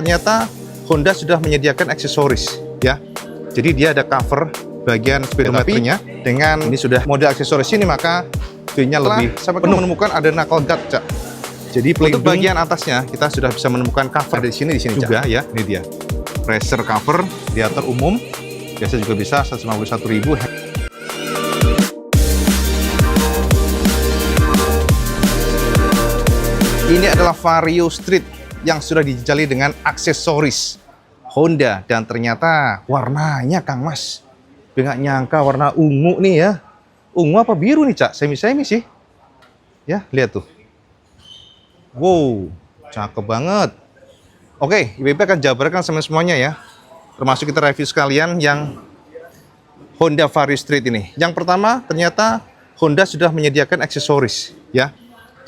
Ternyata Honda sudah menyediakan aksesoris ya. Jadi dia ada cover bagian speedometernya dengan ini sudah mode aksesoris ini, maka feel-nya lebih penuh. Menemukan ada knuckle guard, Cak. Jadi untuk bagian atasnya kita sudah bisa menemukan cover di sini juga ya. Ini dia. Racer cover diatur umum. Biasa juga bisa 151.000. Ini adalah Vario Street yang sudah dijajali dengan aksesoris Honda, dan ternyata warnanya, Kang Mas, nggak nyangka warna ungu nih ya. Ungu apa biru nih, Cak? Semi-semi sih. Ya, lihat tuh. Wow, cakep banget. Oke, IBP akan jabarkan semuanya ya. Termasuk kita review sekalian yang Honda Vario Street ini. Yang pertama, ternyata Honda sudah menyediakan aksesoris ya.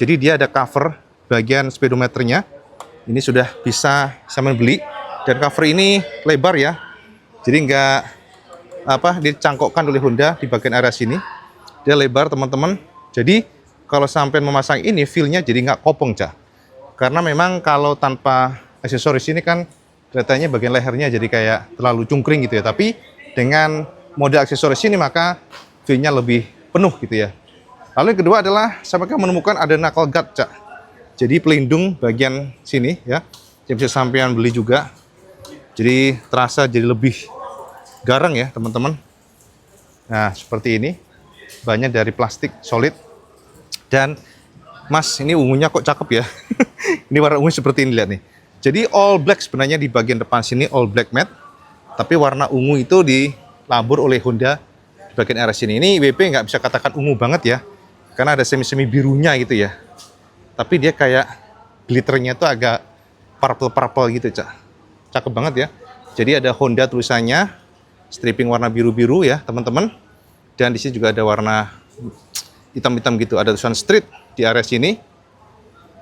Jadi dia ada cover bagian speedometernya. Ini sudah bisa sama beli, dan cover ini lebar ya. Jadi nggak dicangkokkan oleh Honda di bagian area sini. Dia lebar, teman-teman. Jadi kalau sampai memasang ini, feel-nya jadi nggak kopong, Cak. Karena memang kalau tanpa aksesoris ini kan kelihatannya bagian lehernya jadi kayak terlalu cungkring gitu ya. Tapi dengan mode aksesoris ini maka feel-nya lebih penuh gitu ya. Lalu yang kedua adalah saya menemukan ada knuckle guard, Cak. Jadi pelindung bagian sini ya. Yang bisa sampean beli juga. Jadi terasa jadi lebih garang ya, teman-teman. Nah, seperti ini. Banyak dari plastik solid. Dan Mas, ini ungunya kok cakep ya. Ini warna ungu seperti ini, lihat nih. Jadi all black sebenarnya di bagian depan sini, all black matte. Tapi warna ungu itu dilabur oleh Honda di bagian area sini. Ini WP nggak bisa katakan ungu banget ya. Karena ada semi-semi birunya gitu ya. Tapi dia kayak glitternya tuh agak purple-purple gitu, Cak. Cakep banget ya. Jadi ada Honda tulisannya, stripping warna biru-biru ya, teman-teman. Dan di sini juga ada warna hitam-hitam gitu. Ada tulisan street di area sini.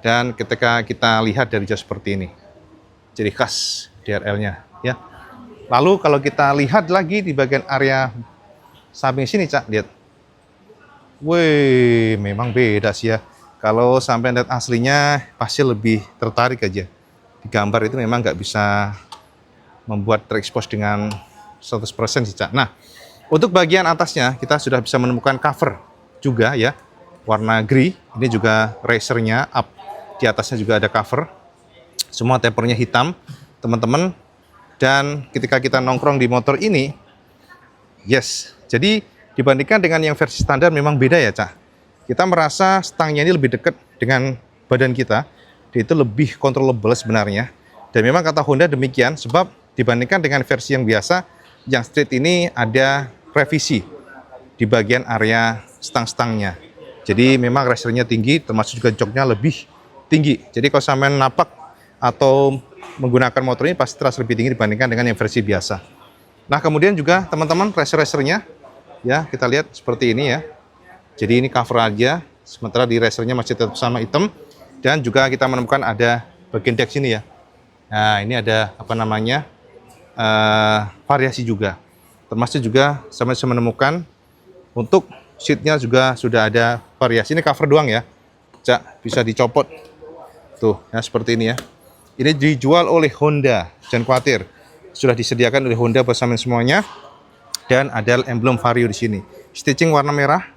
Dan ketika kita lihat dari jauh seperti ini. Jadi khas DRL-nya ya. Lalu kalau kita lihat lagi di bagian area samping sini, Cak, lihat. Wih, memang beda sih ya. Kalau sampai lihat aslinya pasti lebih tertarik aja. Di gambar itu memang nggak bisa membuat terekspos dengan 100% sih, Cak. Nah, untuk bagian atasnya kita sudah bisa menemukan cover juga ya. Warna grey, ini juga racernya up. Di atasnya juga ada cover. Semua tempernya hitam, teman-teman. Dan ketika kita nongkrong di motor ini, yes. Jadi dibandingkan dengan yang versi standar memang beda ya, Cak. Kita merasa stangnya ini lebih dekat dengan badan kita. Dia itu lebih controllable sebenarnya. Dan memang kata Honda demikian, sebab dibandingkan dengan versi yang biasa, yang street ini ada revisi di bagian area stang-stangnya. Jadi memang racernya tinggi, termasuk juga joknya lebih tinggi. Jadi kalau sampai napak atau menggunakan motor ini pasti terasa lebih tinggi dibandingkan dengan yang versi biasa. Nah, kemudian juga teman-teman racer-racernya ya, kita lihat seperti ini ya. Jadi ini cover aja, sementara di racernya masih tetap sama hitam. Dan juga kita menemukan ada bagian deck sini ya. Nah, ini ada variasi juga. Termasuk juga sama saya menemukan untuk seatnya juga sudah ada variasi. Ini cover doang ya, Cak, bisa dicopot. Tuh, ya seperti ini ya. Ini dijual oleh Honda, jangan khawatir. Sudah disediakan oleh Honda bersama semuanya. Dan ada emblem Vario di sini. Stitching warna merah.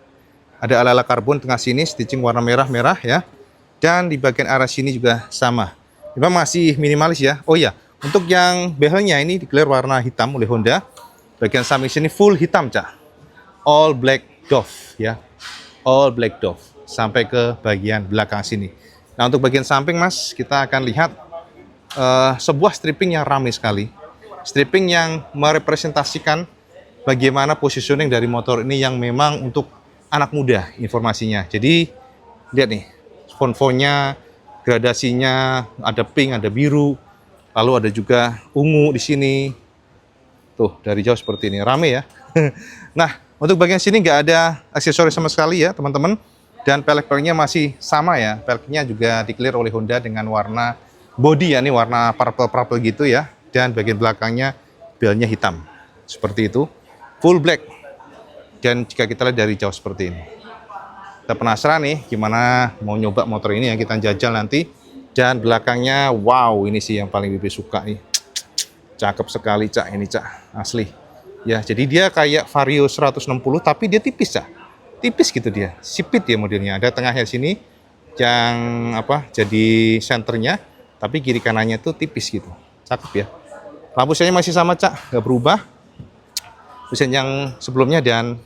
Ada ala-ala karbon tengah sini, stitching warna merah-merah ya. Dan di bagian arah sini juga sama. Memang masih minimalis ya. Oh ya, untuk yang behelnya ini dikelir warna hitam oleh Honda. Bagian samping sini full hitam, Cak. All black Dove ya. All black Dove. Sampai ke bagian belakang sini. Nah, untuk bagian samping, Mas, kita akan lihat sebuah stripping yang ramai sekali. Stripping yang merepresentasikan bagaimana positioning dari motor ini yang memang untuk anak muda informasinya. Jadi lihat nih, font-fontnya, gradasinya, ada pink, ada biru, lalu ada juga ungu di sini. Tuh, dari jauh seperti ini, rame ya. Nah, untuk bagian sini nggak ada aksesoris sama sekali ya, teman-teman. Dan pelek-peleknya masih sama ya. Peleknya juga di-clear oleh Honda dengan warna body ya, ini warna purple-purple gitu ya. Dan bagian belakangnya belnya hitam. Seperti itu. Full black. Dan jika kita lihat dari jauh seperti ini. Kita penasaran nih gimana mau nyoba motor ini ya, kita jajal nanti. Dan belakangnya, wow, ini sih yang paling Bibi suka nih. Cakep sekali, Cak. Ini, Cak. Asli. Ya, jadi dia kayak Vario 160, tapi dia tipis, Cak. Tipis gitu dia. Sipit ya modelnya. Ada tengahnya sini yang apa? Jadi senternya, tapi kiri kanannya tuh tipis gitu. Cakep ya. Lampu senya masih sama, Cak. Nggak berubah. Desain yang sebelumnya dan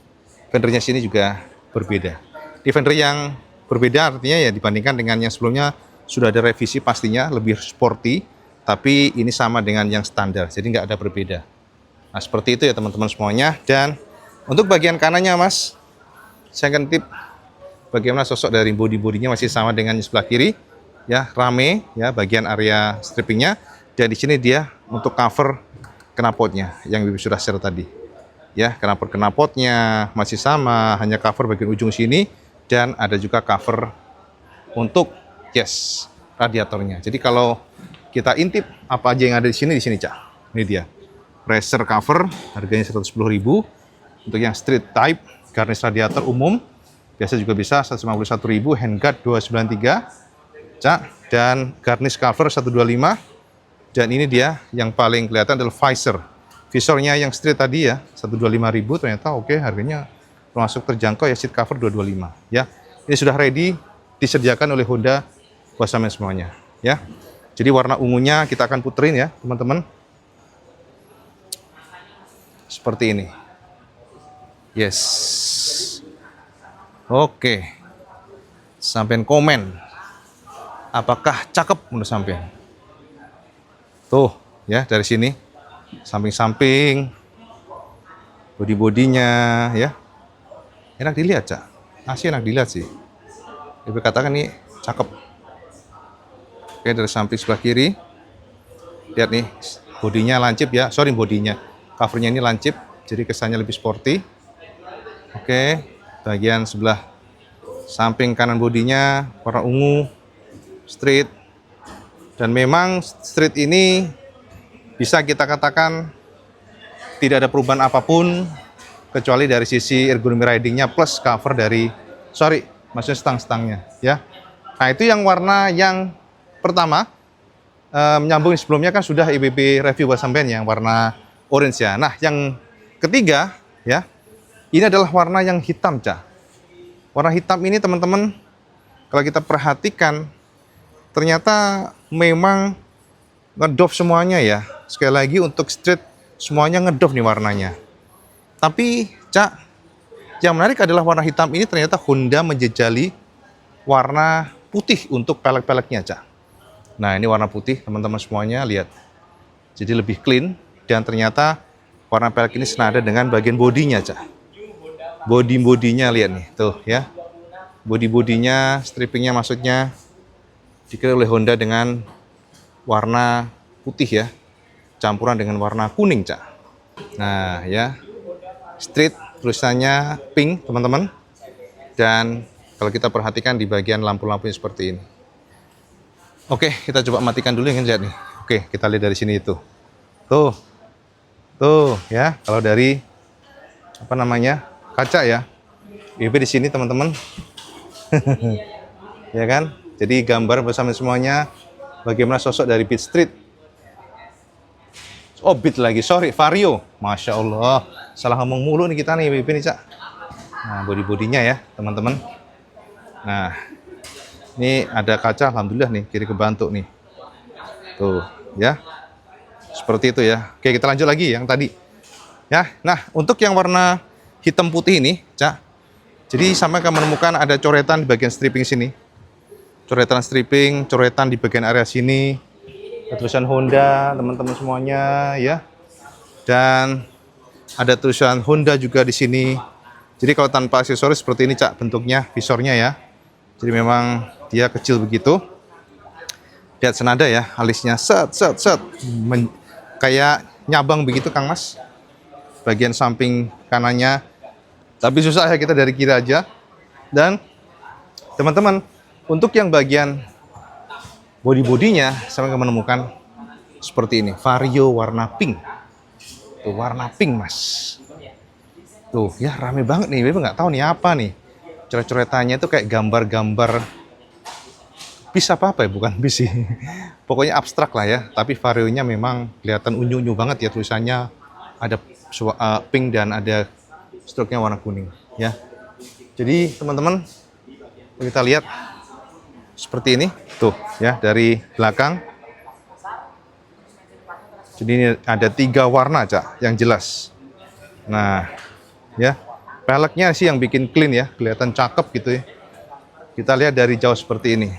fendernya sini juga berbeda. Di fender yang berbeda artinya ya dibandingkan dengan yang sebelumnya sudah ada revisi pastinya, lebih sporty, tapi ini sama dengan yang standar, jadi nggak ada berbeda. Nah seperti itu ya teman-teman semuanya. Dan untuk bagian kanannya Mas, saya akan tip bagaimana sosok dari bodi-bodinya masih sama dengan yang sebelah kiri, ya rame ya bagian area strippingnya. Dan di sini dia untuk cover knalpotnya yang sudah share tadi. Ya, knalpotnya masih sama, hanya cover bagian ujung sini dan ada juga cover untuk radiatornya. Jadi kalau kita intip apa aja yang ada di sini Cak. Ini dia. Pressure cover harganya 110.000. Untuk yang street type, garnish radiator umum biasa juga bisa 151.000, handguard 293, Cak, dan garnish cover 125. Dan ini dia yang paling kelihatan adalah visor. Visornya yang street tadi ya 125.000, ternyata oke, harganya termasuk terjangkau ya, seat cover 225 ya. Ini sudah ready disediakan oleh Honda buat sampean semuanya ya. Jadi warna ungunya kita akan puterin ya teman-teman. Seperti ini. Yes. Oke. Sampean komen. Apakah cakep menurut sampean? Tuh ya dari sini. Samping-samping, bodi-bodinya ya enak dilihat, Cak. Masih enak dilihat sih. Ibu katakan ini cakep. Oke, dari samping sebelah kiri, lihat nih bodinya lancip ya. Sorry, bodinya, covernya ini lancip, jadi kesannya lebih sporty. Oke, bagian sebelah samping kanan bodinya warna ungu, street. Dan memang street ini bisa kita katakan tidak ada perubahan apapun kecuali dari sisi ergonomi ridingnya plus cover dari maksudnya stang-stangnya ya. Nah itu yang warna yang pertama, menyambung sebelumnya kan sudah IBB review buat sampean yang warna orange ya. Nah yang ketiga ya, ini adalah warna yang hitam, Cak. Warna hitam ini teman-teman kalau kita perhatikan ternyata memang ngedop semuanya ya. Sekali lagi untuk street semuanya ngedop nih warnanya. Tapi Cak, yang menarik adalah warna hitam ini ternyata Honda menjejali warna putih untuk pelek-peleknya, Cak. Nah ini warna putih teman-teman semuanya lihat. Jadi lebih clean dan ternyata warna pelek ini senada dengan bagian bodinya, Cak. Bodinya lihat nih, tuh ya. Bodinya, strippingnya maksudnya dikira oleh Honda dengan warna putih ya. Campuran dengan warna kuning, Cak. Nah ya, street tulisannya pink teman-teman. Dan kalau kita perhatikan di bagian lampu-lampunya seperti ini. Oke, kita coba matikan dulu yang lihat nih. Oke, kita lihat dari sini itu. Tuh ya, kalau dari apa namanya kaca ya. IB di sini teman-teman. Ya kan? Jadi gambar bersama semuanya bagaimana sosok dari Beat Street. Oh, Beat lagi, sorry, Vario. Masya Allah, salah ngomong mulu nih kita nih, BP nih, Cak. Nah, bodi-bodinya ya, teman-teman. Nah, ini ada kaca, alhamdulillah nih, kiri kebantu nih. Tuh, ya. Seperti itu ya. Oke, kita lanjut lagi yang tadi. Ya, nah, untuk yang warna hitam putih ini, Cak. Jadi, sampai akan menemukan ada coretan di bagian stripping sini. Coretan stripping, coretan di bagian area sini. Tulisan Honda teman-teman semuanya ya, dan ada tulisan Honda juga di sini. Jadi kalau tanpa aksesoris seperti ini, Cak, bentuknya visornya ya. Jadi memang dia kecil begitu. Lihat senada ya, alisnya set kayak nyabang begitu Kang Mas. Bagian samping kanannya. Tapi susah ya kita dari kiri aja. Dan teman-teman, untuk yang bagian bodinya saya akan menemukan seperti ini, Vario warna pink. Tuh warna pink, Mas. Tuh ya rame banget nih, Bapak nggak tahu nih apa nih. Coret-coretannya itu kayak gambar-gambar bis apa ya, bukan bis sih. Pokoknya abstrak lah ya, tapi Vario-nya memang kelihatan unyu-unyu banget ya tulisannya. Ada pink dan ada stroke-nya warna kuning ya. Jadi teman-teman, kita lihat seperti ini tuh ya dari belakang. Jadi ini ada 3 warna Cak yang jelas. Nah ya, peleknya sih yang bikin clean ya, kelihatan cakep gitu ya. Kita lihat dari jauh seperti ini.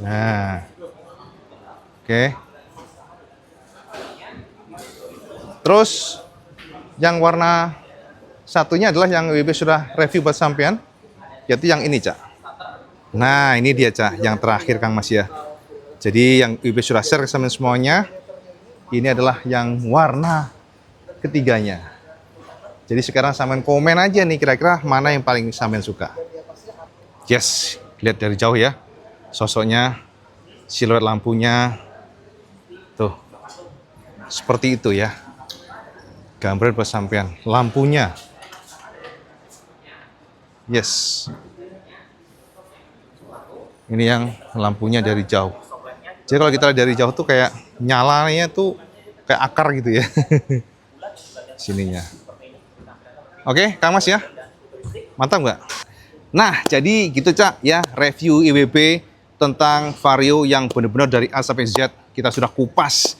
Nah, oke. Terus yang warna satunya adalah yang WB sudah review buat sampean, yaitu yang ini Cak. Nah ini dia Cak, yang terakhir Kang Mas ya. Jadi yang WB sudah share ke sampean semuanya, ini adalah yang warna ketiganya. Jadi sekarang sampean komen aja nih kira-kira mana yang paling sampean suka. Yes, lihat dari jauh ya. Sosoknya, siluet lampunya. Tuh. Seperti itu ya. Gambaran buat sampean. Lampunya. Yes. Ini yang lampunya dari jauh. Jadi kalau kita lihat dari jauh tuh kayak nyalanya tuh kayak akar gitu ya. Sininya. Oke, Kang Mas ya. Mantap nggak? Nah, jadi gitu Cak ya, review IWB tentang Vario yang benar-benar dari A sampai Z kita sudah kupas.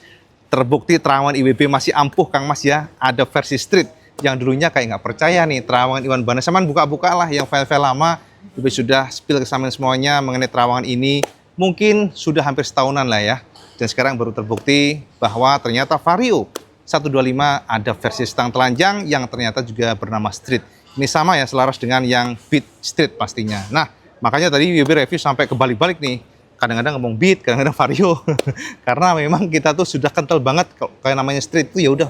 Terbukti terawangan IWB masih ampuh Kang Mas ya. Ada versi street yang dulunya kayak nggak percaya nih terawangan Iwan Bana. Saman buka-buka lah yang file-file lama. IWB sudah spill ke sampean semuanya mengenai terawangan ini. Mungkin sudah hampir setahunan lah ya. Dan sekarang baru terbukti bahwa ternyata Vario 125 ada versi stang telanjang yang ternyata juga bernama street. Ini sama ya, selaras dengan yang beat street pastinya. Nah, makanya tadi WB review sampai kebalik-balik nih. Kadang-kadang ngomong beat, kadang-kadang Vario. Karena memang kita tuh sudah kental banget kalau kayak namanya street itu ya udah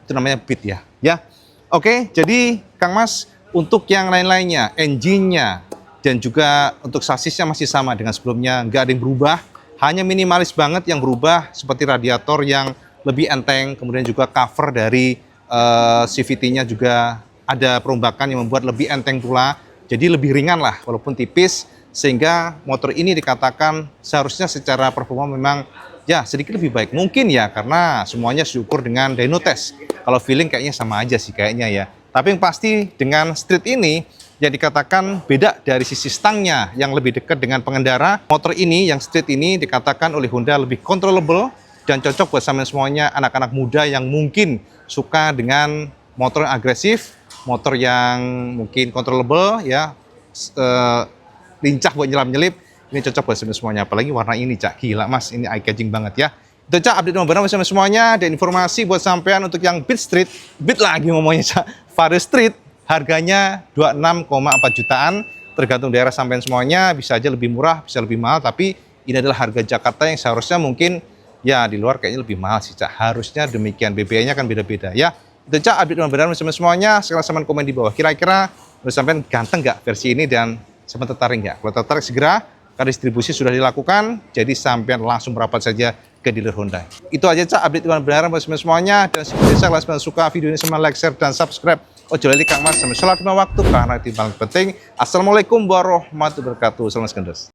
itu namanya beat ya. Ya. Oke, jadi Kang Mas untuk yang lain-lainnya, engine-nya dan juga untuk sasisnya masih sama dengan sebelumnya, nggak ada yang berubah. Hanya minimalis banget yang berubah seperti radiator yang lebih enteng, kemudian juga cover dari CVT-nya juga ada perombakan yang membuat lebih enteng pula, jadi lebih ringan lah walaupun tipis, sehingga motor ini dikatakan seharusnya secara performa memang ya sedikit lebih baik. Mungkin ya karena semuanya diukur dengan dyno test, kalau feeling kayaknya sama aja sih kayaknya ya. Tapi yang pasti dengan street ini yang dikatakan beda dari sisi stangnya yang lebih dekat dengan pengendara. Motor ini yang street ini dikatakan oleh Honda lebih controllable dan cocok buat sampean semuanya anak-anak muda yang mungkin suka dengan motor yang agresif, motor yang mungkin controllable ya, lincah buat nyelap-nyelip. Ini cocok buat sampean semuanya, apalagi warna ini Cak, gila Mas, ini eye catching banget ya. Itu Cak update nomor buat sampean semuanya, dan informasi buat sampean untuk yang Beat Street, Beat lagi ngomongnya Cak, Vario Street harganya 26,4 jutaan, tergantung daerah sampean semuanya, bisa aja lebih murah, bisa lebih mahal, tapi ini adalah harga Jakarta yang seharusnya mungkin ya di luar kayaknya lebih mahal sih Cak, harusnya demikian. BBM-nya kan beda-beda ya. Itu Cak update nomor benar semuanya. Sekarang sampean komen di bawah, kira-kira menurut sampean ganteng nggak versi ini dan sampean tertarik nggak? Kalau tertarik segera, karena distribusi sudah dilakukan, jadi sampean langsung merapat saja ke dealer Honda. Itu aja Cak update nomor benar semuanya. Dan seperti biasa, kalau sampean suka video ini, like, share, dan subscribe. Ojo lali Kang Mas, sampai sholat lima waktu karena itu paling penting. Assalamualaikum warahmatullahi wabarakatuh. Salam Skendos.